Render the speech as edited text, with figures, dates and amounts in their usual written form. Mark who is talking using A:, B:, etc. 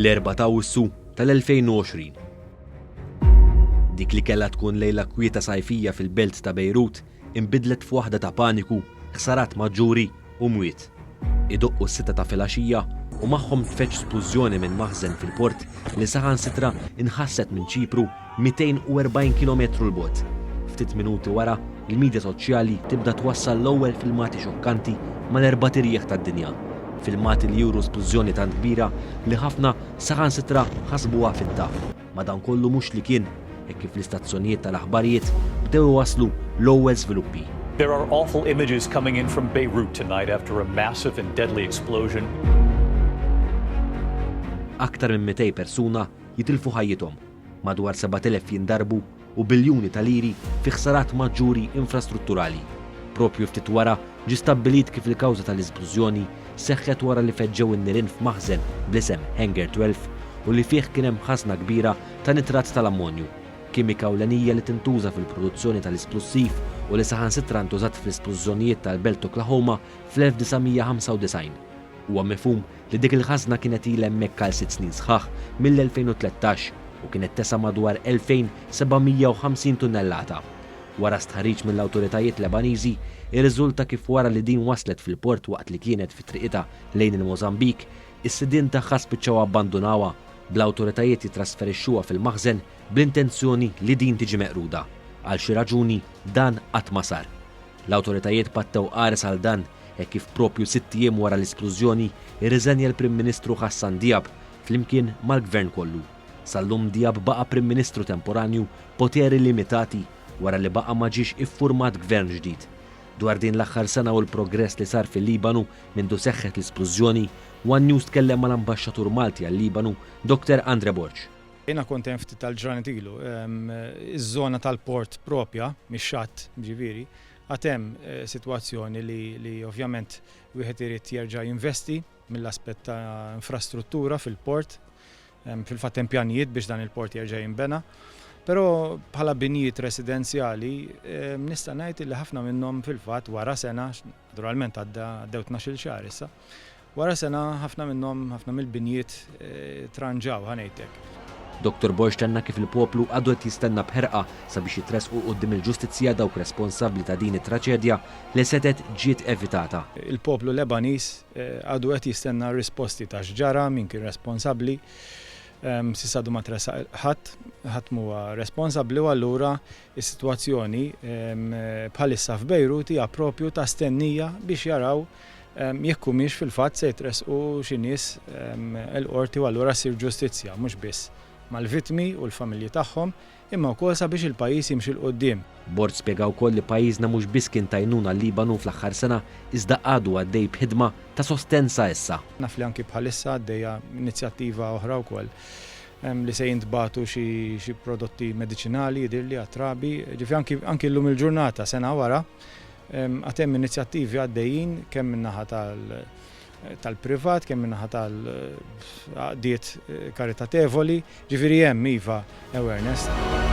A: l-4 ta' Awwissu tal-2020. Dik li kellha tkun lejla kwieta sajfija fil-belt ta' Bejrut inbidlet f'waħda ta' paniku, ħsarat maġġuri u mwiet. Idoqqu s-6 ta' filgħaxija u magħhom tfetx splużjoni minn maħżen fil-port li saħansitra inħasset minn Ċipru 240 km l-bogħod. Ftit minuti wara, il-midja soċjali tibda twassal l-ewwel filmati xokkanti mal-erbatirjieħ tad-dinja. Filmati li juru splużjoni tant kbira li ħafna saħansitra ħasbuha fit-taf. Madankollu mhux li kien, hekk kif l-istazzjonijiet tal-aħbarijiet bdew waslu l-ewwel żviluppi.
B: There are awful images coming in from Beirut tonight after a massive and deadly explosion.
A: Aktar minn 200 persuna jitilfu ħajjithom, madwar 7,000 jindarbu u biljuni ta' liri fi ħsarat maġġuri infrastrutturali. Propju ftit wara ġie stabbilit kif il-kawża tal-isplużjoni seħħet wara li feġġew in-nirien f'maħżen bl-isem Hangar 12 u li fih kien hemm ħażna kbira ta' nitrat tal-ammonju, kimika ewlenija li tintuża fil-produzzjoni tal-isplussiv u li saħansitra ntużat fl-isplużjonijiet tal-Belt Oklahoma fl-1995. Huwa mifhum li dik il-ħażna kienet ilha hemmhekk għal 6 snin sħaħ mill-2013 u kienet tesa' madwar 2750 tunnellata. Wara stħarriġ mill-awtoritajiet Lebaniżi, irriżulta kif wara li din waslet fil-port waqt li kienet fi triqitha lejn il-Mozambik, is-sidien tagħha spiċċaw abbandunawha bl-awtoritajiet jitrasferixxuha fil-maħżen bl-intenzjoni li din tiġi meqruda. Għal xi raġuni dan qatt ma sar. L-awtoritajiet pattew qares għal dan hekk kif propju 6 ijiem wara l-isplużjoni irriżenja l-Prim Ministru Hassan Diab flimkien mal-Gvern kollu. Sal-lum Diab baqa' Prim Ministru temporanju poteri limitati wara li baqa' ma ġiex iffurmat gvern ġdid. Dwar din l-aħħar sena u l-progress li sar fil-Libanu mindu seħħet l-isplużjoni, One News tkellem mal-Ambaxxatur Malti għal-Libanu, Dr. Andre Borg.
C: Jiena kont hemm ftit tal-ġranet ilu, iż-żona tal-port propja, mix-xatt ġifieri, għad hemm sitwazzjoni li ovvjament wieħed irid jerġa' jinvesti mill-aspett ta' infrastruttura fil-port, fil-fatt hemm pjanijiet biex dan il-port jerġa' jinbena. Però bħala binijiet residenzjali nista' ngħid li ħafna minnhom fil-fatt wara sena, naturalment għaddew 12-il xahar issa, wara sena ħafna minnhom ħafna mill-binijiet tranġaw ħanejtek.
A: Dr. Borg tenna kif il-poplu għadu qed jistenna bħerqa sabiex jitresqu quddiem il-ġustizzja dawk responsabbli ta' din it-traċedja li setet ġiet evitata.
C: Il-poplu Lebaniż għadu qed jistenna risposti ta' x'ġara min kien responsabbli. Sissadu ma tresaq ħadd huwa responsabbli u allura is-sitwazzjoni bħalissa f'Bejrut hija proprju ta' stennija biex jaraw jekk humiex fil-fatt se jitresqu xi nies l-qorti u allura ssir ġustizzja mhux biss mal-vittmi u l-familji tagħhom imma wkoll sabiex il-pajjiż jimxi l quddiem.
A: Borg spjega wkoll li pajjiżna mhux biss kien tajnuna l-Libanu fl-aħħar sena iżda għadu għaddej b'ħidma ta' sostenza issa.
C: Naf li anki bħalissa għaddejja inizjattiva oħra wkoll li se jintbagħtu xi prodotti mediċinali jidhirli għat-trabi, ġifieri anki llum il-ġurnata sena wara għad hemm inizjattivi għaddejjin kemm min-naħa tal-privat, kemm min-naħa tal-għaqdiet karitatevoli, ġifieri hemm iva awareness.